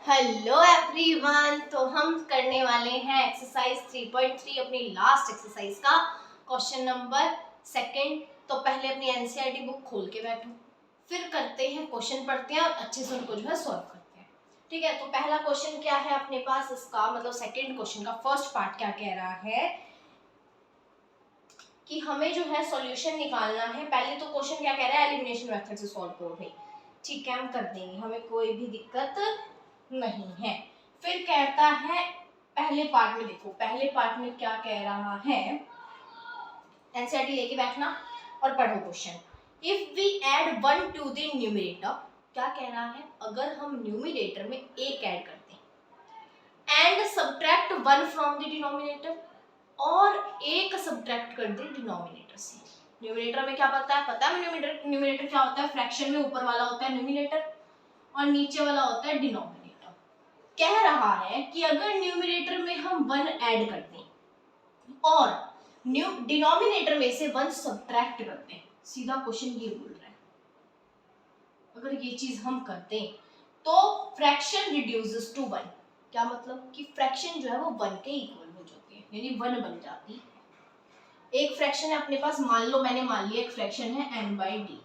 Hello everyone, तो हम करने वाले हैं एक्सरसाइज 3.3 अपनी लास्ट एक्सरसाइज का क्वेश्चन नंबर सेकंड। तो पहले अपनी एनसीईआरटी बुक खोल के बैठो, फिर करते हैं क्वेश्चन, पढ़ते हैं और अच्छे से उनको जो है सॉल्व करते हैं। ठीक है, तो पहला क्वेश्चन क्या है अपने पास, इसका मतलब सेकंड क्वेश्चन का फर्स्ट पार्ट क्या कह रहा है कि हमें जो है सॉल्यूशन निकालना है। पहले तो क्वेश्चन क्या कह रहा है, एलिमिनेशन मेथड से सॉल्व करो भाई। ठीक है, हम कर देंगे, हमें कोई भी दिक्कत नहीं है। फिर कहता है पहले पार्ट में, देखो पहले पार्ट में क्या कह रहा है, एनसीईआरटी लेके बैठना और पढ़ो question. If we add 1 to the numerator, क्या कह रहा है, अगर हम न्यूमरेटर में एक ऐड करते हैं and subtract 1 from the denominator, और एक सब्ट्रैक्ट कर दे डिनोमिनेटर से। न्यूमरेटर में क्या पता है न्यूमरेटर क्या होता है, फ्रैक्शन में ऊपर वाला होता है न्यूमरेटर और नीचे वाला होता है डिनोमिनेटर। कह रहा है कि अगर न्यूमरेटर में हम 1 ऐड करते हैं और डिनोमिनेटर में से 1 सब्ट्रैक्ट करते हैं, सीधा क्वेश्चन ये बोल रहा है अगर ये चीज हम करते हैं तो फ्रैक्शन रिड्यूसेस टू 1। क्या मतलब कि फ्रैक्शन जो है वो 1 के इक्वल हो जाती है, यानी 1 बन जाती है। एक फ्रैक्शन है अपने पास, मान लो मैंने मान लिया एक फ्रैक्शन है n/d,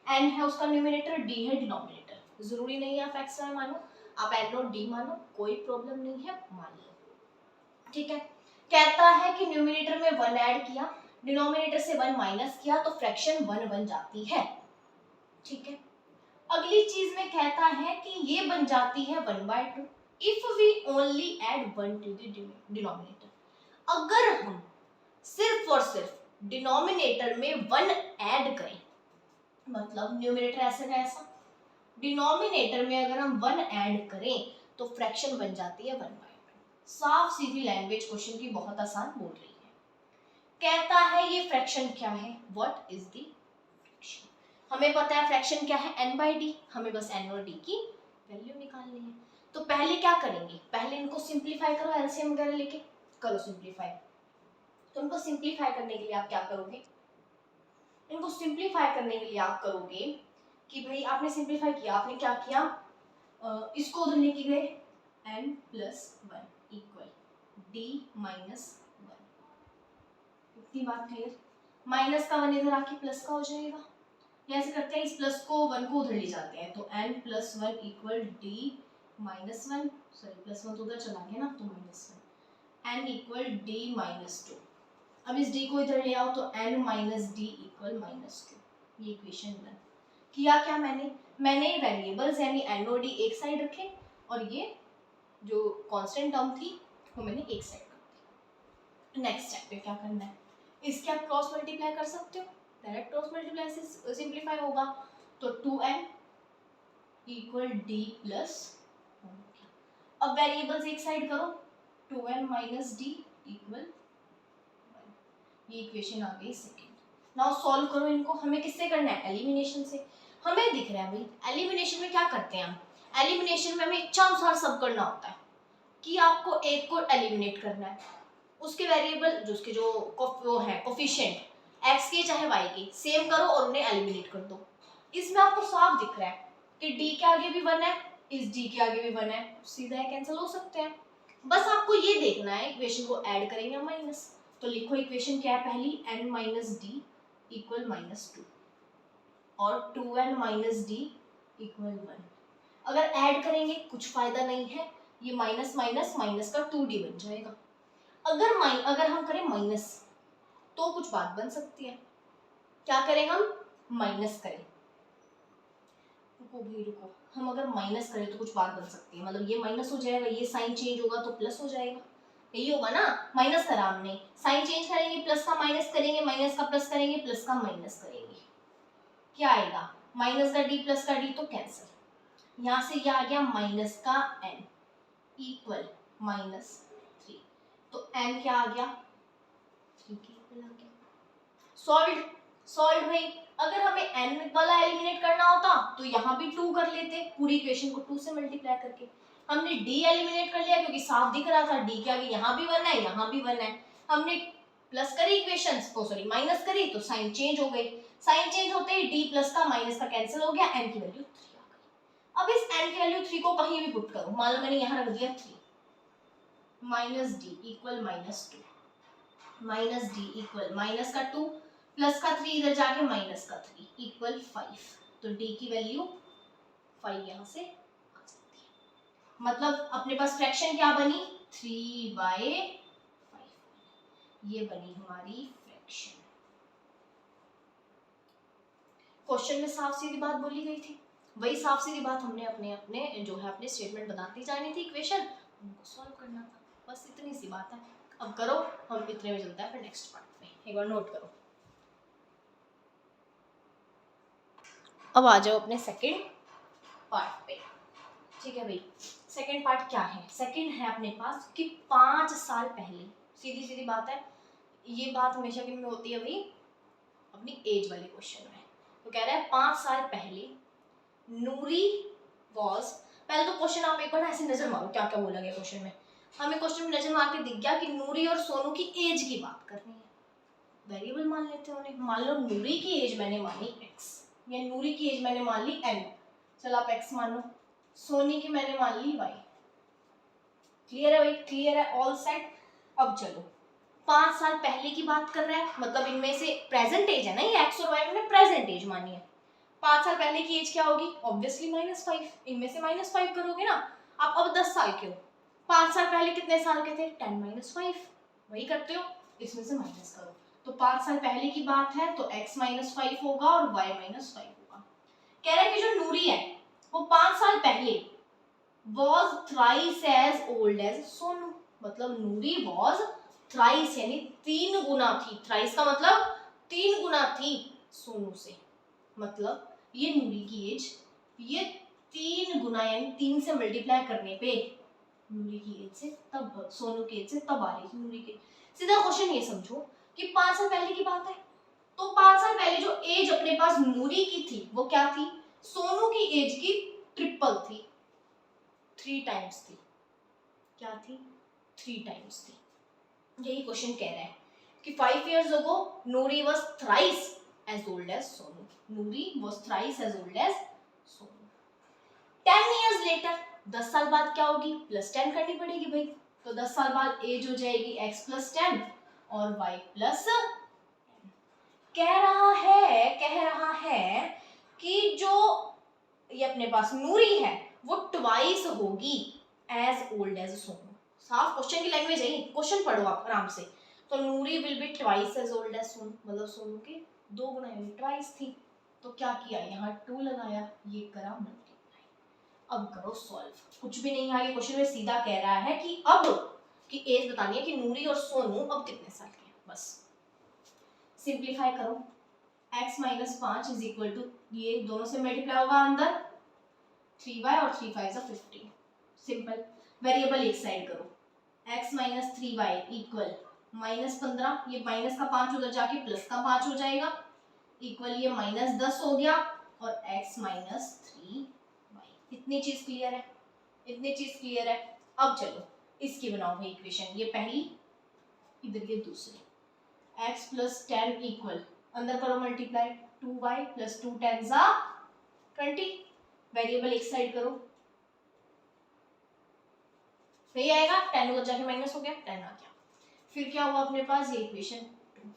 n है उसका न्यूमरेटर, d है डिनोमिनेटर। जरूरी नहीं है आप x y मानो, आप n और d मानो, कोई प्रॉब्लम नहीं है, मान लो। ठीक है, कहता है कि न्यूमरेटर में 1 ऐड किया, डिनोमिनेटर से 1 माइनस किया तो फ्रैक्शन 1 बन जाती है। ठीक है, अगली चीज में कहता है कि ये बन जाती है 1/2 if we only add 1 to the denominator. अगर हम सिर्फ और सिर्फ डिनोमिनेटर में 1 ऐड करें, मतलब न्यूमरेटर ऐसे का ऐसा, डिनोमिनेटर में अगर हम 1 ऐड करें तो फ्रैक्शन बन जाती है 1/2। साफ सीधी लैंग्वेज क्वेश्चन की बहुत आसान बोल रही है। कहता है ये फ्रैक्शन क्या है, व्हाट इज द फ्रैक्शन। हमें पता है फ्रैक्शन क्या है, n/d, हमें बस n और d की वैल्यू निकालनी है। तो पहले क्या करेंगे, पहले इनको सिंप्लीफाई करो, एलसीएम वगैरह लेके करो सिंप्लीफाई। तो इनको सिंप्लीफाई करने के लिए आप क्या करोगे, इनको सिंप्लीफाई करने के लिए आप करोगे कि भाई आपने सिंप्लीफाई किया, आपने क्या किया, इसको उधर लेके गए, n+1 इक्वल d - 1। इतनी बात क्लियर। माइनस का 1 इधर आके प्लस का हो जाएगा, ऐसे करते हैं, इस प्लस को 1 को उधर ले जाते हैं, तो n+1 इक्वल d - 1, सॉरी +1 तो उधर चला गया ना, तो -1, n इक्वल d - 2। अब इस d को इधर ले आओ तो n - d इक्वल -2। ये इक्वेशन 1। किया क्या मैंने वेरिएबल्स यानी n और d एक साइड रखे और ये जो कांस्टेंट टर्म थी वो मैंने एक साइड कर दी। नेक्स्ट स्टेप पे क्या करना है, इसके आप क्रॉस मल्टीप्लाई कर सकते हो, डायरेक्ट क्रॉस मल्टीप्लाई से सिंप्लीफाई होगा, तो 2n इक्वल d प्लस 1। अब वेरिएबल्स एक साइड करो, 2n - d इक्वल 1। ये इक्वेशन आ गई सेकंड। नाउ सॉल्व करो इनको। हमें किससे करना है, एलिमिनेशन से। हमें दिख रहा है भाई एलिमिनेशन में क्या करते हैं हम, एलिमिनेशन में हमें इच्छा अनुसार सब करना होता है कि आपको एक को एलिमिनेट करना है, उसके वेरिएबल जो उसके जो वो है कोफिशिएंट x के चाहे y के सेम करो और उन्हें एलिमिनेट कर दो। इसमें आपको साफ दिख रहा है कि d के आगे भी 1 है, इस d के आगे भी 1 है, सीधा कैंसिल हो सकते हैं। बस आपको ये देखना है इक्वेशन को ऐड करेंगे माइनस, तो लिखो इक्वेशन क्या है पहली, n - d इक्वल -2 और 2n - d इक्वल 1। अगर ऐड करेंगे कुछ फायदा नहीं है, ये माइनस माइनस माइनस का 2d बन जाएगा। अगर हम करें माइनस तो कुछ बात बन सकती है। क्या करें हम, माइनस करें, रुको भाई रुको, हम अगर माइनस करें तो कुछ बात बन सकती है, मतलब ये माइनस हो जाएगा, ये साइन चेंज होगा तो प्लस हो जाएगा, यही होगा ना। माइनस करा हमने, साइन चेंज करेंगे, प्लस का माइनस करेंगे, माइनस का प्लस करेंगे, प्लस का माइनस करेंगे, क्या आएगा, माइनस का d प्लस का d तो कैंसिल। यहाँ से ये आ गया माइनस का n इक्वल -3, तो n क्या आ गया, 3 के इक्वल आ गया। सॉल्व भाई। अगर हमें n वाला एलिमिनेट करना होता तो यहाँ भी 2 कर लेते, पूरी इक्वेशन को 2 से मल्टीप्लाई करके। हमने d एलिमिनेट कर लिया क्योंकि साफ दिख रहा था d के आगे यहाँ भी 1 है, यहाँ भी 1 है। हमने प्लस करी इक्वेशंस को, सॉरी माइनस करी, तो साइन चेंज हो गई, साइन चेंज होते ही d प्लस का माइनस का कैंसिल हो गया, n की वैल्यू 3 आ गई। अब इस n की वैल्यू 3 को कहीं भी पुट करो, मान लो मैंने यहाँ रख दिया 3, minus D equal -2, minus D equal minus का 2 प्लस का 3 इधर जाके माइनस का 3 इक्वल 5, तो डी की वैल्यू 5 यहाँ से आ सकती है। मतलब अपने पास फ्रैक्शन क्या बनी, 3/5, ये बनी हमारी फ्रैक्शन। क्वेश्चन में साफ सीधी बात बोली गई थी, वही साफ सीधी बात हमने अपने अपने जो है अपने स्टेटमेंट बनाती जानी थी, इक्वेशन उनको सॉल्व करना था, बस इतनी सी बात है। अब करो, हम इतने में चलता है फिर नेक्स्ट पार्ट में, एक बार नोट करो। अब आ जाओ अपने सेकंड पार्ट पे, ठीक है भाई। सेकंड पार्ट क्या है, सेकंड है अपने पास कि 5 साल पहले, सीधी सीधी बात है, ये बात हमेशा किन में होती है भाई, अपनी एज वाले क्वेश्चन में। तो कह रहा है 5 साल पहले नूरी वॉज, पहले तो क्वेश्चन आप एक बार ऐसे नजर मारो क्या क्या बोला गया क्वेश्चन में। हमें क्वेश्चन में नजर मार के दिख गया कि नूरी और सोनू की एज की बात करनी है, वेरिएबल मान लेते हैं उन्हें। मान लो नूरी की एज मैंने मानी x, या नूरी की एज मैंने मान ली n, चलो आप x मान लो, सोनी की मैंने मान ली y। क्लियर है भाई, क्लियर है, ऑल सेट। अब चलो 5 साल पहले की बात कर रहा है, मतलब इनमें से प्रेजेंट एज है ना, ये x और y में प्रेजेंट एज मानी है। 5 साल पहले की एज क्या होगी, ऑब्वियसली -5, इनमें से -5 करोगे ना। आप अब 10 साल के हो, 5 साल पहले कितने साल के थे, 10 - 5, वही करते हो, इसमें से माइनस करो। तो 5 साल पहले की बात है तो x -5 होगा और y -5 होगा। कह रहा है कि जो नूरी है वो 5 साल पहले was thrice as old as Sonu, मतलब नूरी was thrice यानी 3 गुना थी, थ्राइस का मतलब 3 गुना थी सोनू से, मतलब ये नूरी की एज, ये 3 गुना यानी 3 से मल्टीप्लाई करने पे नूरी की एज से तब, सोनू की एज से तब आ रही थी नूरी की। सीधा क्वेश्चन ये समझो कि 5 साल पहले की बात है, तो 5 साल पहले जो एज अपने पास नूरी की थी वो क्या थी, सोनू की एज की ट्रिपल थी, 3 टाइम्स थी। क्या थी, 3 टाइम्स थी। यही क्वेश्चन कह रहा है कि 5 years ago Noori was thrice as old as Sonu, Noori was thrice as old as Sonu. 10 years later, 10 साल बाद क्या होगी, +10 करनी पड़ेगी भाई, तो 10 साल बाद एज हो जाएगी x + 10 और y + 10। कह रहा है कि जो ये अपने पास नूरी है वो ट्वाइस होगी एज ओल्ड एज सोनू। साफ क्वेश्चन की लैंग्वेज है, क्वेश्चन पढ़ो आप आराम से। तो Noori will be twice as old as Sonu, मतलब सोनू के 2 गुना यानी ट्वाइस थी। तो क्या किया, यहाँ 2 लगाया, ये करा मल्टीप्लाई। अब करो सॉल्व, कुछ भी नहीं आगे क्वेश्चन में सीधा कह रहा है कि अब की एज बतानी है कि नूरी और सोनू अब कितने साल के हैं, बस सिंप्लीफाई करो। x - 5 इज इक्वल टू, ये दोनों से मल्टीप्लाई होगा अंदर 3y और 3 5 15, सिंपल। वेरिएबल एक साइड करो, x - 3y इक्वल -15, ये माइनस का 5 उधर जाके प्लस का 5 हो जाएगा, इक्वल ये -10 हो गया और x - 3y। इतनी चीज क्लियर है, इतनी चीज क्लियर है। अब चलो इसकी बनाओ भाई इक्वेशन, ये पहली, इधर ये दूसरी। x + 10 इक्वल, अंदर करो मल्टीप्लाई, 2y + 2 10 20, वेरिएबल एक साइड करो, सही आएगा, 10 उधर जाके माइनस हो गया, 10 आ गया। फिर क्या हुआ अपने पास, ये इक्वेशन 2।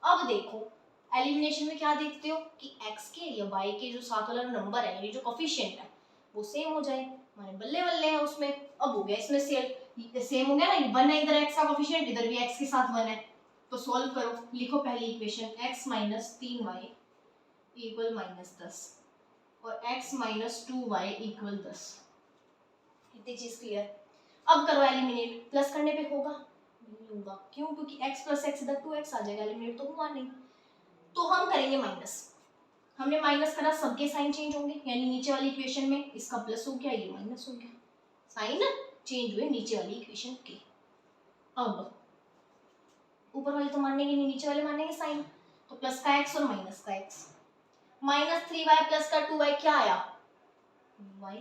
अब देखो एलिमिनेशन में क्या देखते हो कि x के या y के जो साथ वाला नंबर है, ये जो कोफिशिएंट है वो सेम हो जाए, माने बल्ले बल्ले है उसमें। अब हो गया इसमें सेम हो गया ना, 1 है इधर x का कोफिशिएंट, इधर भी x के साथ 1 है, तो सॉल्व करो। लिखो पहली इक्वेशन, x - 3y इक्वल -10 और x - 2y इक्वल 10। इतनी चीज क्लियर। अब करो एलिमिनेट, प्लस करने पे होगा नहीं होगा, क्यों, क्योंकि x + x इधर 2x आ जाएगा, एलिमिनेट तो हुआ नहीं। तो हम करेंगे माइनस, हमने माइनस करा, सबके साइन चेंज होंगे, यानी नीचे वाली इक्वेशन में इसका प्लस हो गया, ये माइनस हो गया, साइन चेंज हुए नीचे वाली इक्वेशन के। अब ऊपर वाले तो मानेंगे नहीं, नीचे वाले मानेंगे साइन, तो प्लस का x और माइनस का x, -3y प्लस का 2y क्या आया, y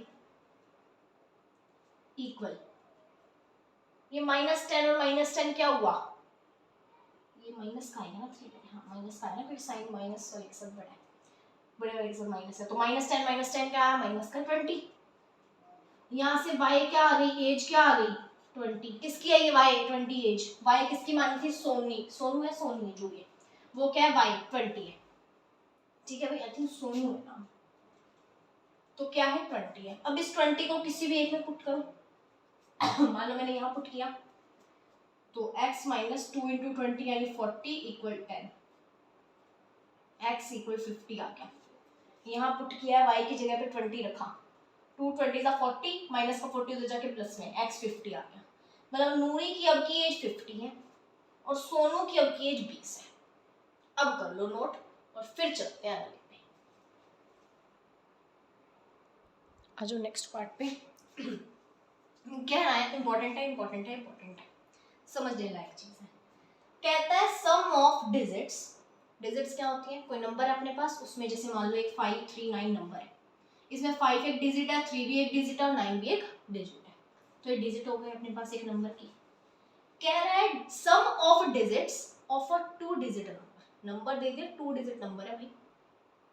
इक्वल, ये -10 और -10 क्या हुआ, ये माइनस का आएगा ना, 3, हाँ माइनस का है ना, फिर साइन माइनस और एक साथ बड़ा है, बड़े वाले के साथ माइनस है, तो -10 क्या आया, -10 20, यहाँ से y क्या आ गई, एज क्या आ गई 20। किसकी है ये y 20 एज, y किसकी मानी थी, सोनी, सोनू है सोनी जो भी है, वो क्या है y 20 है, ठीक है भाई, आई थिंक सोनू है नाम, तो क्या है 20 है। अब इस 20 को किसी भी एक में पुट करो मान लो मैंने यहाँ पुट किया, तो x माइनस 2 इंटू 20 यानी 40 इक्वल 10, x इक्वल 50 आ गया। यहाँ पुट किया है, y की जगह पे 20 रखा, 2 20 का 40 माइनस का 40 उधर जाके प्लस में, x 50 आ गया। मतलब नूरी की अब की एज 50 है और सोनू की अब की एज 20 है। अब कर लो नोट और फिर चलते हैं अगले पे। आ जाओ नेक्स्ट पार्ट पे क्या है, इंपॉर्टेंट है, इंपॉर्टेंट है, इंपॉर्टेंट है, समझने लायक चीज है। कहता है सम ऑफ डिजिट्स, डिजिट्स क्या होती है, कोई नंबर है अपने पास, उसमें जैसे मान लो एक 5 3 9 नंबर है, इसमें 5 एक डिजिट है, 3 भी एक डिजिट है और 9 भी एक डिजिट है, तो ये डिजिट हो गए अपने पास एक नंबर की। कह रहा है sum of digits of a 2 digit number, number दे दिया 2 डिजिट नंबर है भाई,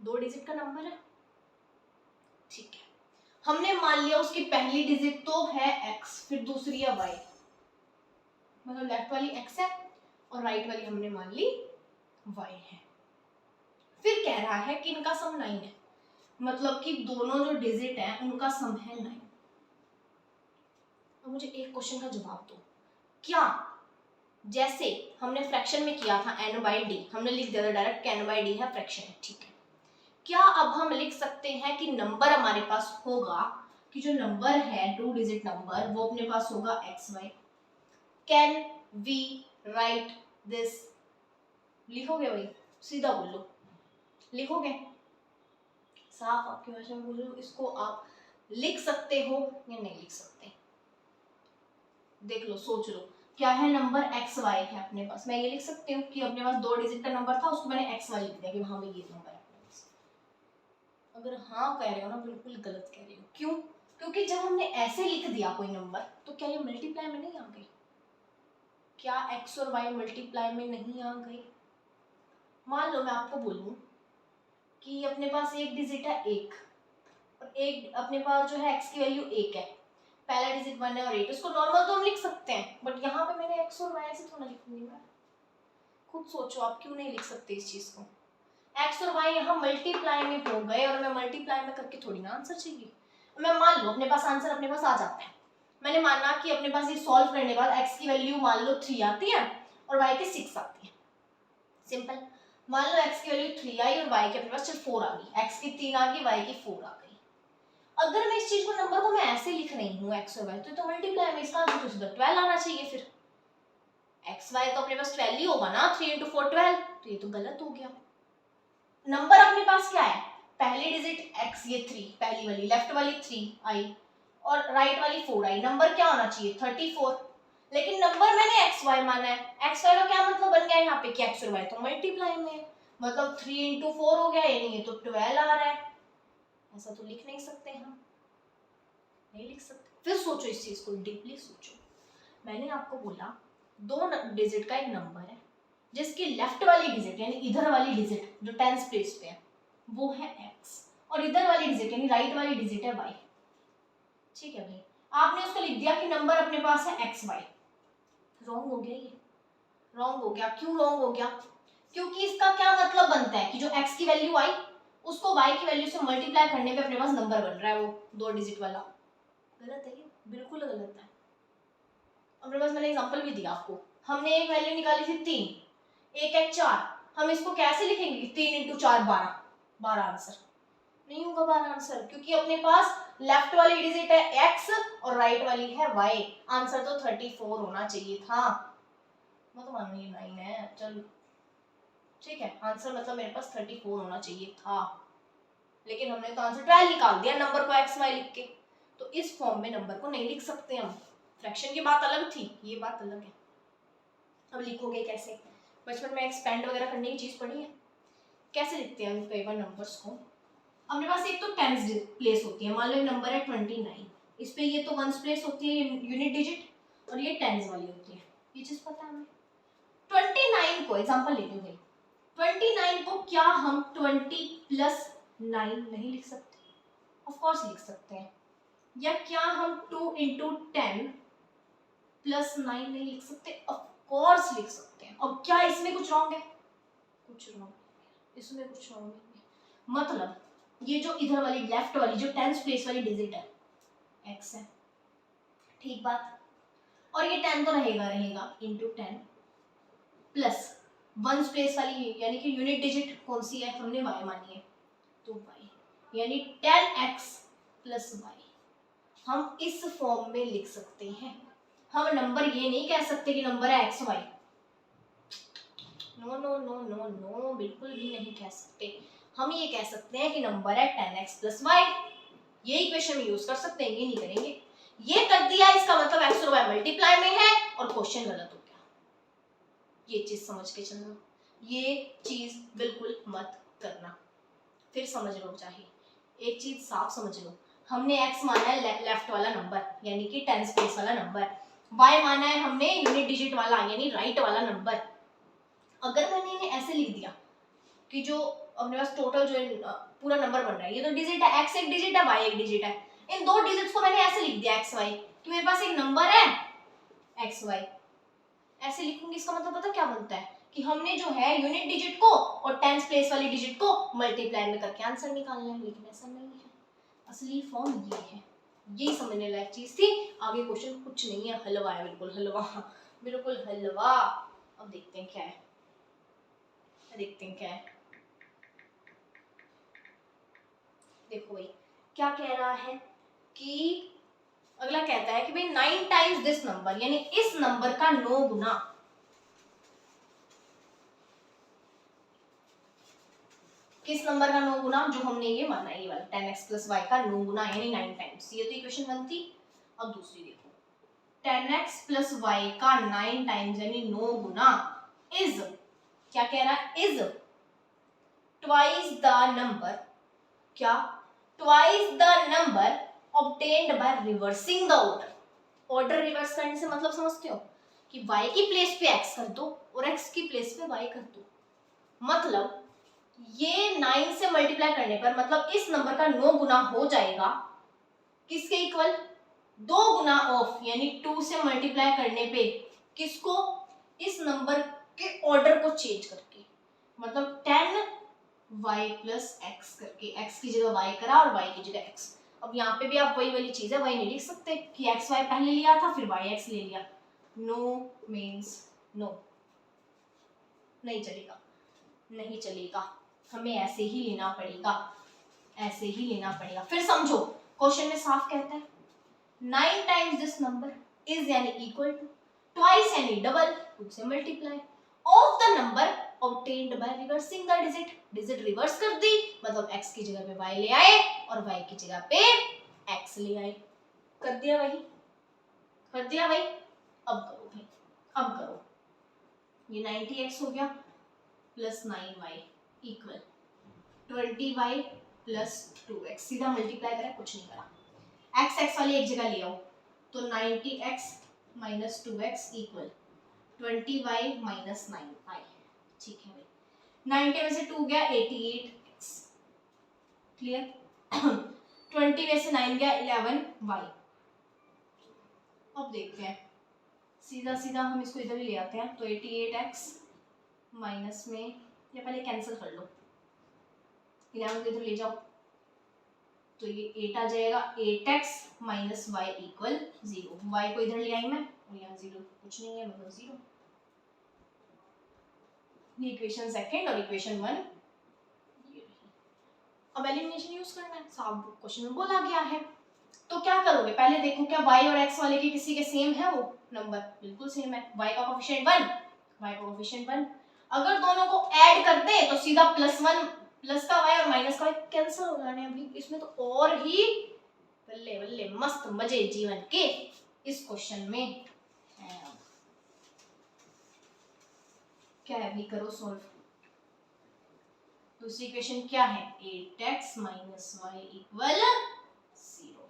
2 डिजिट का नंबर है, ठीक है। हमने मान लिया उसकी पहली डिजिट तो है x, फिर दूसरी है y, मतलब लेफ्ट वाली x है और राइट वाली हमने मान ली y है। फिर कह रहा है कि इनका सम 9 है, मतलब कि दोनों जो डिजिट है उनका सम है 9। अब मुझे एक क्वेश्चन का जवाब दो, क्या जैसे हमने फ्रैक्शन में किया था n/d, हमने लिख दिया था डायरेक्ट n/d है फ्रैक्शन है, ठीक है, क्या अब हम लिख सकते हैं कि नंबर हमारे पास होगा कि जो नंबर है 2 डिजिट नंबर वो अपने पास होगा xy, can we write this, लिखोगे भाई, सीधा बोलो, लिखोगे, साफ आपकी भाषा में बोलो, इसको आप लिख सकते हो या नहीं लिख सकते, देख लो सोच लो, क्या है नंबर xy है अपने पास, मैं ये लिख सकती हूँ कि अपने पास 2 डिजिट का नंबर था, उसको मैंने xy लिख दिया कि हाँ भाई ये नंबर है अपने पास। अगर हाँ कह रहे हो ना, बिल्कुल गलत कह रहे हो, क्यों, क्योंकि जब हमने ऐसे लिख दिया कोई नंबर तो क्या ये मल्टीप्लाई में नहीं आ गई, क्या x और y मल्टीप्लाई में नहीं आ गई। मान लो मैं आपको बोलूं कि अपने पास एक डिजिट है 1 और एक अपने पास जो है x की वैल्यू 1 है, पहला डिजिट 1 है और 8, उसको नॉर्मल तो हम लिख सकते हैं, बट यहाँ पे मैंने x और y से थोड़ा लिखूंगी मैं, खुद सोचो आप क्यों नहीं लिख सकते इस चीज को, x और y यहाँ मल्टीप्लाई में हो गए और मैं मल्टीप्लाई में करके थोड़ी ना आंसर चाहिए। मैं मान लो अपने पास आंसर अपने पास आ जाता है, मैंने माना कि अपने पास ये सॉल्व करने के बाद x की वैल्यू मान लो 3 आती है और y की 6 आती है, सिंपल, मान लो x की वैल्यू 3 आई और y की अपने पास सिर्फ 4 आ गई, x की 3 आ गई y की 4 आ गई। अगर मैं इस चीज को नंबर को मैं ऐसे लिख रही हूँ x और y, तो मल्टीप्लाई में इसका आंसर तो सीधा 12 आना चाहिए, फिर x y तो अपने पास 12 ही होगा ना, 3 into 4 12, तो ये तो गलत हो गया। नंबर अपने पास क्या है, पहली डिजिट x ये 3, पहली वाली लेफ्ट वाली 3 आई और राइट वाली 4 आई, नंबर क्या होना चाहिए 34, लेकिन नंबर मैंने xy माना है, xy का क्या मतलब बन गया यहाँ पे कि x और y तो मल्टीप्लाई में है, मतलब 3 into 4 हो गया, यानी ये तो 12 आ रहा है, ऐसा तो लिख नहीं सकते हम, नहीं लिख सकते। फिर सोचो इस चीज को डीपली सोचो, मैंने आपको बोला 2 डिजिट का एक नंबर है जिसकी लेफ्ट वाली डिजिट यानी इधर वाली डिजिट जो टेंस प्लेस पे है वो है x और इधर वाली डिजिट यानी राइट वाली डिजिट है y, ठीक है भाई, आपने उसको लिख दिया कि नंबर अपने पास है xy, रॉन्ग हो गया, ये रॉन्ग हो गया, क्यों रॉन्ग हो गया, क्योंकि इसका क्या मतलब बनता है कि जो x की वैल्यू आई उसको y की वैल्यू से मल्टीप्लाई करने पे अपने पास नंबर बन रहा है वो 2 डिजिट वाला, गलत है ये, बिल्कुल गलत है। अपने पास मैंने एग्जांपल भी दिया आपको, हमने एक वैल्यू निकाली थी 3, एक है 4, हम इसको कैसे लिखेंगे 3 into 4 12, 12 आंसर नहीं होगा 12 आंसर, क्योंकि अपने पास लेफ्ट वाली डिजिट है x और राइट वाली है y, आंसर तो 34 होना चाहिए था, मैं तो मान रही 9 है, चल ठीक है, आंसर मतलब मेरे पास 34 होना चाहिए था, लेकिन हमने तो आंसर 12 निकाल दिया नंबर को x y लिख के, तो इस फॉर्म में नंबर को नहीं लिख सकते हम, फ्रैक्शन की बात अलग थी, ये बात अलग है। अब लिखोगे कैसे, बचपन में एक्सपेंड वगैरह करने की चीज पढ़ी है, कैसे लिखते हैं हम कई बार नंबर्स को, अपने पास एक तो टेंस प्लेस होती है, मान लो एक नंबर है 29, इस पे ये तो वंस प्लेस होती है यूनिट डिजिट और ये टेंस वाली होती है, ये चीज पता है हमें। 29 को एग्जांपल लेते हैं, 29 को क्या हम 20 + 9 नहीं लिख सकते, ऑफ कोर्स लिख सकते हैं, या क्या हम 2 इंटू 10 प्लस 9 नहीं लिख सकते? ऑफ कोर्स लिख सकते हैं। अब क्या इसमें कुछ रॉन्ग है? कुछ रॉन्ग, इसमें कुछ रॉन्ग नहीं है। मतलब ये जो इधर वाली लेफ्ट वाली जो 10th प्लेस वाली डिजिट है x है, ठीक बात। और ये 10 तो रहेगा रहेगा इंटू 10 प्लस 1 प्लेस वाली यानी कि यूनिट डिजिट कौन सी है? हमने y मानी है तो y, यानी 10x प्लस y हम इस फॉर्म में लिख सकते हैं। हम नंबर ये नहीं कह सकते कि नंबर है x y, no no no no no, बिल्कुल भी नहीं कह सकते। हम ये कह सकते हैं कि नंबर है 10x प्लस y। ये इक्वेशन यूज कर सकते हैं, ये नहीं करेंगे। ये कर दिया इसका मतलब x और y मल्टीप्लाई में है और क्वेश्चन गलत हो गया। ये चीज समझ के चलना, ये चीज बिल्कुल मत करना। फिर समझ लो, चाहिए एक चीज साफ समझ लो, हमने x माना है लेफ्ट वाला नंबर यानी कि 10 स्पेस वाला नंबर, y माना है हमने यूनिट डिजिट वाला यानी राइट वाला नंबर। अगर मैंने इन्हें ऐसे लिख दिया कि जो अपने पास टोटल जो पूरा नंबर बन रहा है, ये तो डिजिट है, x एक डिजिट है, y एक डिजिट है, इन दो डिजिट्स को मैंने ऐसे लिख दिया x y कि मेरे पास एक नंबर है x y। ऐसे लिखूंगी इसका मतलब पता क्या बनता है कि हमने जो है यूनिट डिजिट को और 10th प्लेस वाली डिजिट को मल्टीप्लाई में करके आंसर निकालना है, लेकिन ऐसा नहीं है। असली फॉर्म ये है, यही समझने लायक चीज थी। आगे क्वेश्चन कुछ नहीं है, हलवा है, बिल्कुल हलवा, बिल्कुल हलवा। अब देखते हैं क्या है, देखते हैं क्या है। देखो भाई क्या कह रहा है कि अगला कहता है कि भाई 9 टाइम्स दिस नंबर, यानी इस नंबर का 9 गुना। किस नंबर का 9 गुना? जो हमने ये माना ये वाला 10x प्लस y का 9 गुना यानी 9 टाइम्स। ये तो इक्वेशन 1 थी। अब दूसरी देखो, 10x प्लस y का 9 टाइम्स यानी 9 गुना इज, क्या कह रहा है? इज ट्वाइस द नंबर, क्या? Twice the number obtained by reversing the order. Order reverse करने से मतलब समझते हो कि y की प्लेस पे x कर दो और x की प्लेस पे y कर दो। मतलब ये 9 से मल्टीप्लाई करने पर मतलब इस नंबर का 9 गुना हो जाएगा किसके इक्वल? 2 गुना ऑफ यानी 2 से मल्टीप्लाई करने पे किसको? इस नंबर के ऑर्डर को चेंज करके, मतलब 10y प्लस x करके, x की जगह y करा और y की जगह x। अब यहाँ पे भी आप वही वाली चीज है, वही नहीं लिख सकते कि x y पहले लिया था फिर y x ले लिया। नो मीन्स नो, नहीं चलेगा, नहीं चलेगा, हमें ऐसे ही लेना पड़ेगा, ऐसे ही लेना पड़ेगा। फिर समझो क्वेश्चन में साफ कहता है 9 टाइम्स दिस नंबर इज यानी इक्वल टू, ट्वाइस यानी डबल, 2 से multiply of the number obtained by reversing the digit. Digit reverse कर दी मतलब x की जगह पे y ले आए और y की जगह पे x ले आए। कर दिया भाई, कर दिया भाई। अब करो भाई, अब करो। ये 90x हो गया plus 9y equal 20y plus 2x। सीधा मल्टीप्लाई करा, कुछ नहीं करा। x x वाली एक जगह ले आओ तो 90x minus 2x equal 20y minus 9y। ठीक है भाई, 90 में से 2 गया 88x, क्लियर। 20 में से 9 गया 11y। अब देखते हैं, सीधा सीधा हम इसको इधर ही ले आते हैं तो 88x माइनस में, या पहले कैंसिल कर लो, 11 को इधर ले जाओ तो ये 8 आ जाएगा। 8x minus y equal 0। y को इधर ले आई मैं और यहाँ 0 कुछ नहीं है मतलब 0। ये इक्वेशन सेकंड और इक्वेशन 1 ये रही। अब एलिमिनेशन यूज करना है, साफ क्वेश्चन में बोला गया है। तो क्या करोगे, पहले देखो क्या y और x वाले के किसी के सेम है वो नंबर? बिल्कुल सेम है। y का कोएफिशिएंट 1, y का कोएफिशिएंट 1। अगर दोनों को ऐड कर दे तो सीधा +1, प्लस का y और माइनस का y कैंसिल हो जाने। अभी इसमें तो और ही बल्ले बल्ले मस्त मजे जीवन के इस क्वेश्चन में है। क्या है अभी, करो सॉल्व। दूसरी इक्वेशन क्या है? 8x minus y equal 0।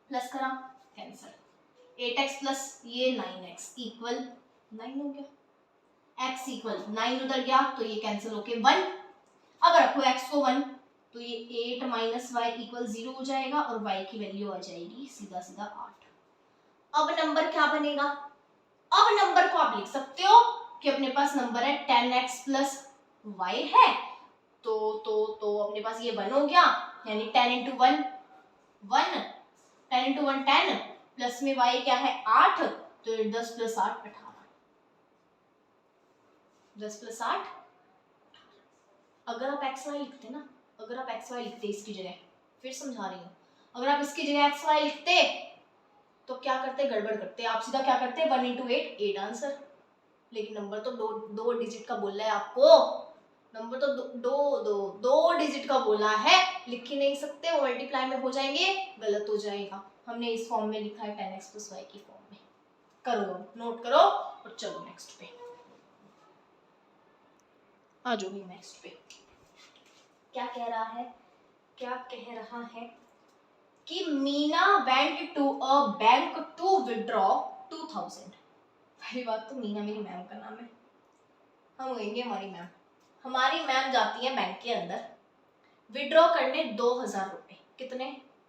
Plus करा, कैंसिल। 8x प्लस ये 9x इक्वल 9 हो गया। x इक्वल 9 उधर गया तो ये कैंसिल होके 1। अब रखो x को 1 तो ये 8 माइनस वाई इक्वल 0 हो जाएगा और y की वैल्यू आ जाएगी सीधा सीधा 8। अब नंबर क्या बनेगा? अब नंबर को आप लिख सकते हो कि अपने पास नंबर है 10x प्लस वाई है, तो अपने पास ये 1 हो गया, यानी 10 इंटू 1 1, 10 इंटू 1 10, प्लस में y क्या है 8, तो 10 प्लस 8 18, 10 प्लस 8। अगर आप एक्स वाई लिखते ना, अगर आप एक्स वाई लिखते इसकी जगह, फिर समझा रही हूँ, अगर आप इसकी जगह एक्स वाई लिखते तो क्या करते, गड़बड़ करते, आप सीधा क्या करते 1 इंटू 8 8 आंसर। लेकिन नंबर तो दो डिजिट का बोला है आपको, नंबर तो दो डिजिट का बोला है, लिख ही नहीं सकते, वो मल्टीप्लाई में हो जाएंगे, गलत हो जाएगा। हमने इस फॉर्म में लिखा है 10x प्लस वाई की फॉर्म में। करो, नोट करो और चलो नेक्स्ट पे आ जाओ। नेक्स्ट पे क्या कह रहा है, क्या कह रहा है कि Meena went to a bank to withdraw 2000। पहली बात तो मीना मेरी मैम का नाम है, हम कहेंगे हमारी मैम। हमारी मैम जाती है बैंक के अंदर विड्रॉ करने 2000 रुपए। कितने?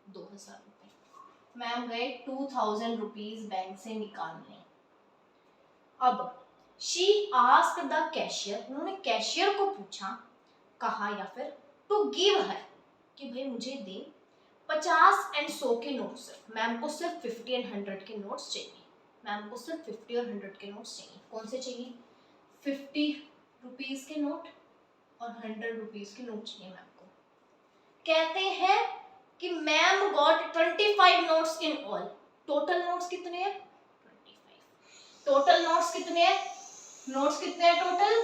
2000 रुपए। मैम गए 2000 रुपीज बैंक से निकालने। अब शी आस्क्ड द कैशियर, उन्होंने कैशियर को पूछा, कहा या फिर टू गिव हर, कि भाई मुझे दे 50 एंड 100 के नोट्स। मैम को सिर्फ 50 एंड 100 के नोट्स चाहिए। मैम को सिर्फ 50 और 100 के नोट्स चाहिए। कौन से चाहिए? 50 रुपीज के नोट और 100 रुपीज के नोट चाहिए मैम को। कहते हैं कि ma'am got 25 notes in all. Total notes कितने हैं? 25। टोटल नोट्स कितने हैं? नोट्स कितने हैं टोटल?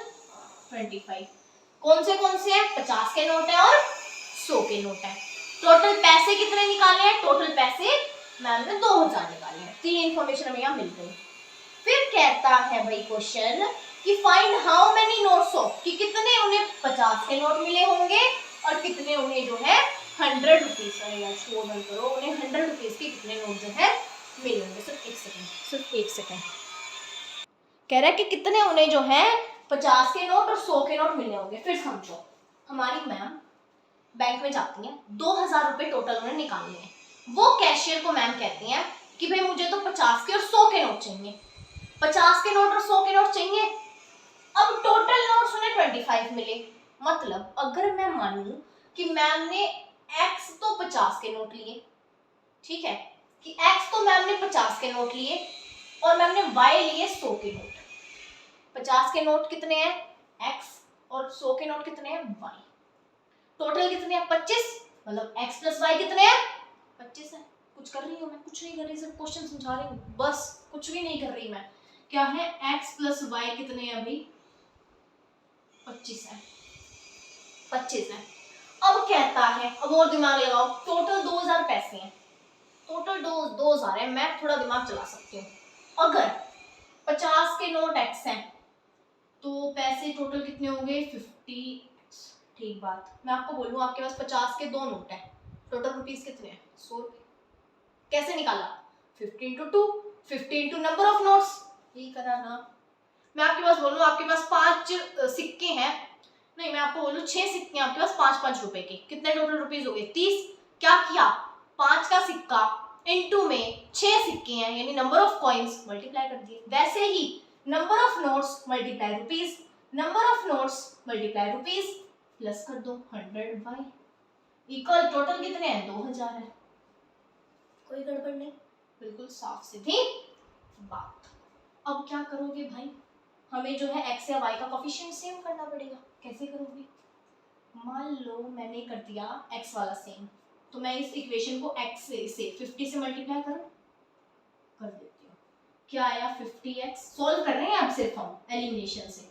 25। कौन से हैं? 50 के नोट है और 100 के नोट है। टोटल पैसे कितने निकाले हैं? टोटल पैसे मैम ने 2000 निकाले हैं। तीन इंफॉर्मेशन हमें यहाँ मिल गई। फिर कहता है भाई क्वेश्चन कि find how many notes of, कि कितने उन्हें 50 के नोट मिले होंगे और कितने उन्हें जो है 100 रुपीज, छोड़ बंद करो, उन्हें 100 रुपीज के कितने नोट जो है मिले होंगे। सिर्फ एक सेकेंड कह रहा है कि कितने उन्हें जो है 50 के नोट और 100 के नोट मिले होंगे। फिर समझो, हमारी मैम बैंक में जाती हैं, 2000 रुपए टोटल उन्हें निकालने हैं। वो कैशियर को मैम कहती हैं कि भाई मुझे तो 50 के और 100 के नोट चाहिए, 50 के नोट और 100 के नोट चाहिए। अब टोटल नोट्स उन्हें 25 मिले। मतलब अगर मैं मानूं कि मैम ने x तो 50 के नोट लिए, ठीक है, कि x तो मैम ने 50 के नोट लिए और मैम ने y लिए 100 के नोट। 50 के नोट कितने हैं? x, और 100 के नोट कितने हैं? y। टोटल कितने हैं? 25। मतलब x प्लस y कितने हैं? 25 है। कुछ कर रही हूँ मैं? कुछ नहीं कर रही, सिर्फ क्वेश्चन समझा रही हूँ, बस कुछ भी नहीं कर रही मैं। क्या है? x प्लस y कितने हैं भाई? 25 है। 25 है। अब कहता है, अब और दिमाग लगाओ, टोटल 2000 पैसे हैं, टोटल 2000 है, मैं थोड़ा दिमाग चला सकती हूँ। अगर 50 के नोट x हैं तो पैसे टोटल कितने होंगे? 50x। ठीक बात, मैं आपको बोलूँ, आपके पास 50 के 2 नोट हैं, टोटल रुपीस कितने हैं? 100 रुपए। कैसे निकाला? 50 into 2, 50 into number of notes, यही करा ना। मैं आपके पास बोलूँ, आपके पास 5 सिक्के हैं, नहीं मैं आपको बोलूँ 6 सिक्के हैं आपके पास 5-5 रुपए के, कितने टोटल रुपीस हो गए? 30। क्या किया? 5 का सिक्का इंटू में 6 सिक्के हैं, यानी नंबर ऑफ कॉइन्स, मल्टीप्लाई कर दिए। वैसे ही number of notes multiply rupees, number of notes multiply rupees, plus कर दो 100 बाई इक्वल टोटल कितने हैं? 2000 है। कोई गड़बड़ नहीं, बिल्कुल साफ सीधी बात। अब क्या करोगे भाई? हमें जो है x या y का कोफिशिएंट सेम करना पड़ेगा। कैसे करोगे? मान लो मैंने कर दिया x वाला सेम, तो मैं इस इक्वेशन को x से 50 से मल्टीप्लाई करूं, कर देती हूँ। क्या आया? 50x। सोल्व कर रहे हैं अब सिर्फ हम एलिमिनेशन से।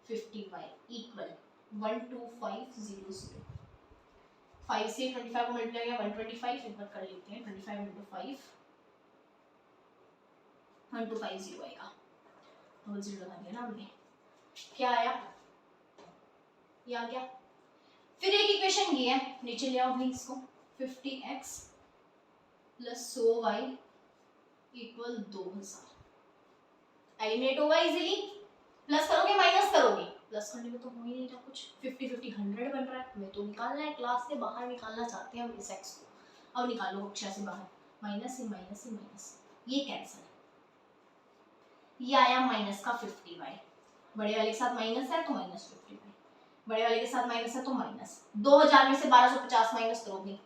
50y equal 12500। 5 से 25 को मल्टीप्लाई किया 125, एक बार कर लेते हैं। 25 into 5 1250 आएगा। डबल जीरो लगा दिया ना हमने। क्या आया? ये आ गया। फिर एक इक्वेशन ये है, नीचे ले आओ भाई इसको। 50x plus 100y equal 2000। Eliminate होगा इजीली। प्लस करोगे माइनस करोगे? प्लस करने में तो हो ही नहीं रहा कुछ, 50 50 100 बन रहा है, हमें तो निकालना है, क्लास से बाहर निकालना चाहते हैं हम इस x को। अब निकालो कक्षा से बाहर, माइनस ही माइनस ही माइनस, ये कैंसिल, ये आया माइनस का 50y, बड़े वाले के साथ माइनस है तो माइनस 50y, बड़े वाले के साथ माइनस है तो माइनस, 2000 में से 1250 माइनस करो भी,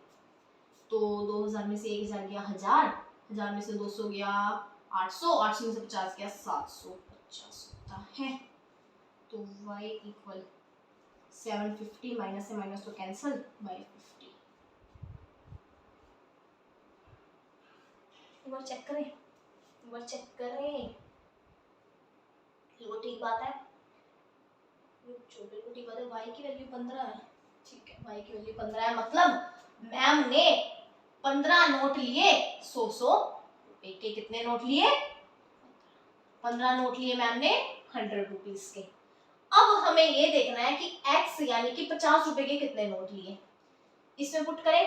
तो 2000 में से 1000 गया 1000, 1000 में से 200 गया 800, 800 में से 50 गया 750 होता है। तो y इक्वल 750, माइनस से माइनस तो कैंसिल बाय 50। एक बार चेक करें, एक बार चेक करें, बिल्कुल ठीक बात है, बिल्कुल ठीक बात है, y की वैल्यू 15 है, ठीक है, y की वैल्यू 15 है, मतलब मैम ने 15 नोट लिए 100 रुपए के, कितने नोट लिए, 15 नोट लिए मैम ने 100 रुपीज के। अब हमें ये देखना है कि x यानी कि 50 रुपए के कितने नोट लिए, इसमें पुट करें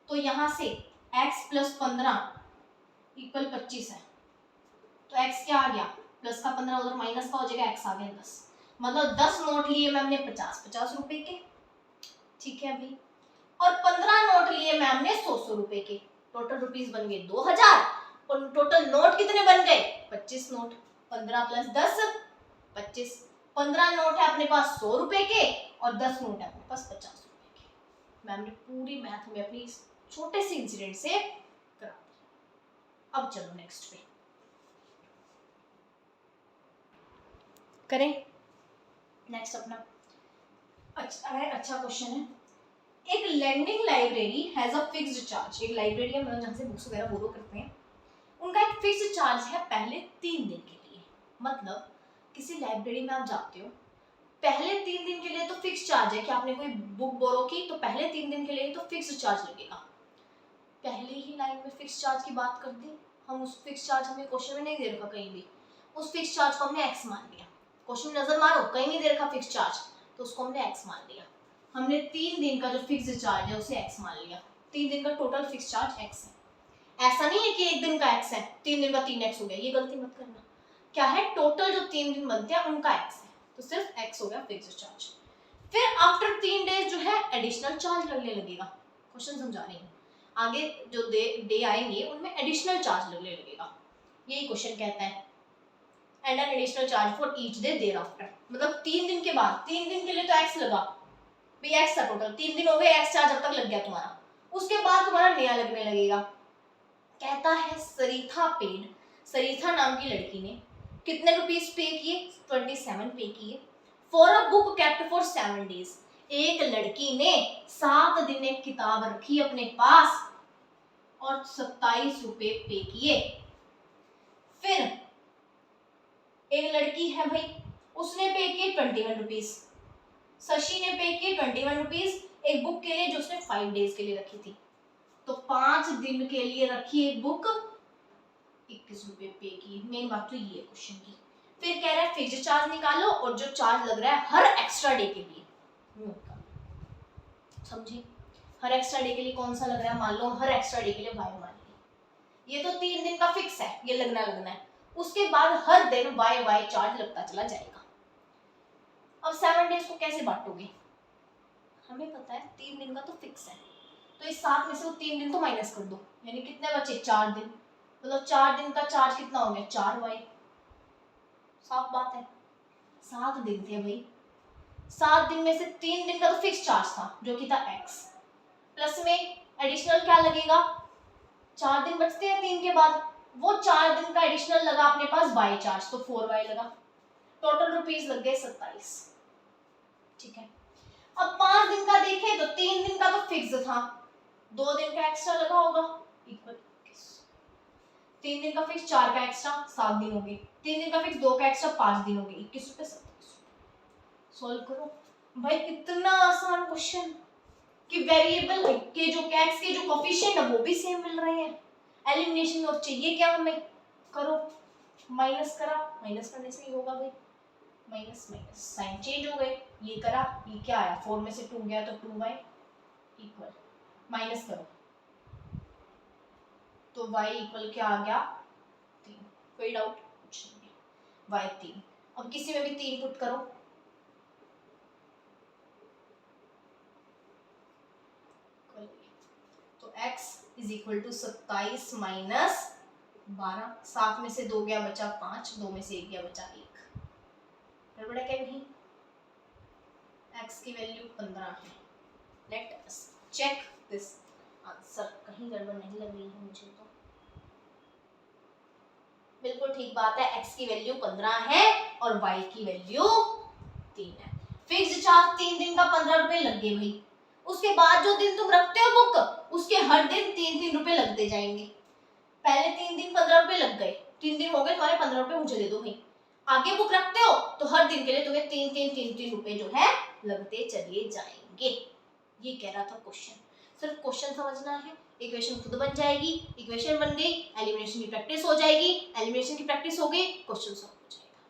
तो यहां से x प्लस 15 इक्वल 25 है, तो x क्या आ गया, प्लस का 15 उधर माइनस का हो जाएगा, x आ गया 10, मतलब 10 नोट लिए मैम ने 50 रुपए के, ठीक है अभी, और 15 नोट लिए मैम ने 100 रुपए के, टोटल रुपीस बन गए 2000, और टोटल नोट कितने बन गए 25 नोट, 15 प्लस 10 25, 15 नोट है अपने पास 100 रुपए के और 10 नोट है अपने पास 50 रुपए के। मैम ने पूरी मैथ में अपनी इस छोटे से इंसिडेंट से करा दिया। अब चलो नेक्स्ट पे करें, नेक्स्ट अपना अच्छा क्वेश्चन है, एक lending library has a fixed charge, एक लाइब्रेरी है मतलब जहाँ से बुक्स वगैरह बोरो करते हैं, उनका एक फिक्स्ड चार्ज है पहले 3 दिन के लिए, मतलब किसी लाइब्रेरी में आप जाते हो, पहले 3 दिन के लिए तो फिक्स चार्ज है कि आपने कोई बुक बोरो की तो पहले 3 दिन के लिए तो फिक्स चार्ज लगेगा, पहले ही लाइन में फिक्स चार्ज की बात कर दी हम, उस फिक्स चार्ज हमें क्वेश्चन में नहीं दे रखा कहीं भी, उस फिक्स चार्ज को हमने x मान लिया, क्वेश्चन में नजर मारो कहीं नहीं दे रखा फिक्स चार्ज, तो उसको हमने x मान लिया, हमने 3 दिन का जो फिक्स चार्ज है उसे x मान लिया, 3 दिन का टोटल फिक्स चार्ज x है, ऐसा नहीं है कि एक दिन का x है 3 दिन का 3x हो गया, ये गलती मत करना, क्या है टोटल जो 3 दिन बनते हैं उनका x है, तो सिर्फ x हो गया फिक्स चार्ज, फिर आफ्टर 3 डेज जो है एडिशनल चार्ज लगने लगेगा, क्वेश्चन समझा रही हूँ, आगे जो डे आएंगे उनमें एडिशनल चार्ज लगने लगेगा, यही क्वेश्चन कहता है, and an additional charge for each day thereafter, मतलब 3 दिन के बाद, 3 दिन के लिए तो x लगा भाई, x था टोटल, 3 दिन हो गए, x चार्ज अब तक लग गया तुम्हारा, उसके बाद तुम्हारा नया लगने लगेगा, कहता है सरीथा पेड, सरीथा नाम की लड़की ने कितने रुपीस पे किए, 27 पे किए, for a book kept for 7 days, एक लड़की ने 7 दिन एक किताब रखी अपने पास और 27 रुपए पे किए, फिर एक लड़की है भाई उसने पे किए 21 रुपीज, शशि ने पे किए 21 रुपीज एक बुक के लिए जो उसने 5 डेज के लिए रखी थी, तो 5 दिन के लिए रखी एक बुक 21 रुपए पे की, मेन बात तो ये क्वेश्चन की, फिर कह रहा है फिक्स्ड चार्ज निकालो और जो चार्ज लग रहा है हर एक्स्ट्रा डे के लिए, समझे, हर एक्स्ट्रा डे के लिए कौन सा लग रहा है, मान लो हर एक्स्ट्रा डे के लिए वाई मान ली, ये तो 3 दिन का फिक्स है, ये लगना है, उसके बाद हर दिन वाई वाई चार्ज लगता चला जाएगा। अब 7 डेज को कैसे बांटोगे, हमें पता है 3 दिन का तो फिक्स है, तो इस 7 में से वो 3 दिन तो माइनस कर दो, यानी कितने बचे 4 दिन, मतलब 4 दिन का चार्ज कितना हो गया 4 वाई, साफ बात है 7 दिन थे भाई, 7 दिन में से 3 दिन का तो फिक्स चार्ज था जो कि था x, प्लस में एडिशनल क्या लगेगा, 4 दिन बचते हैं 3 के बाद, वो 4 दिन का एडिशनल लगा अपने पास y चार्ज, तो 4y लगा, टोटल रुपीस लग गए 27, ठीक है। अब 5 दिन का देखें तो 3 दिन का तो फिक्स था, 2 दिन का एक्स्ट्रा लगा होगा इक्वल 3 दिन का फिक्स, 4 का एक्स्ट्रा 7 दिन हो गए, 3 दिन का फिक्स, 2 का एक्स्ट्रा 5 दिन हो गए, 21 रुपए 27। सॉल्व करो भाई, कितना आसान क्वेश्चन कि वेरिएबल के जो x के जो कोफिशिएंट है वो भी सेम मिल रहे हैं, एलिमिनेशन और चाहिए क्या हमें, करो, माइनस करा, माइनस करने से ही होगा भाई, माइनस माइनस साइन चेंज हो गए, ये करा, ये क्या आया 4 में से 2 गया तो 2y इक्वल, माइनस करो तो y इक्वल क्या आ गया 3, कोई डाउट कुछ नहीं है, y 3, अब किसी में भी 3 पुट करो, x is equal to 27 minus 12, 7 में से 2 गया बचा 5, 2 में से 1 गया बचा 1। गड़बड़ है क्या नहीं? x की वैल्यू 15 है। Let us check this answer. कहीं गड़बड़ नहीं लग रही है मुझे तो, बिल्कुल ठीक बात है। x की वैल्यू 15 है और y की वैल्यू 3 है। फिक्स्ड चार्ज 3 दिन का 15 रुपए लग गए भाई। उसके बाद जो दिन तुम रखते हो बुक, उसके हर दिन 3-3 रुपए लगते जाएंगे। पहले 3 दिन 15 रुपए लग गए, 3 दिन हो गए, तुम्हारे 15 रुपए मुझे दे दो भाई। आगे बुक रखते हो तो हर दिन के लिए तुम्हें 3-3 रुपए जो है लगते चले जाएंगे। ये कह रहा था क्वेश्चन। सिर्फ क्वेश्चन समझना है, इक्वेशन खुद बन जाएगी। इक्वेशन बन गई, एलिमिनेशन की प्रैक्टिस हो जाएगी। एलिमिनेशन की प्रैक्टिस हो गई, क्वेश्चन सॉल्व हो जाएगा।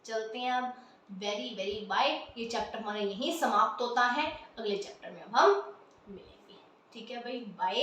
चलते हैं अब। Very very bye. ये चैप्टर हमारा यहीं समाप्त होता है। अगले चैप्टर में अब हम मिलेंगे। ठीक है भाई, बाय।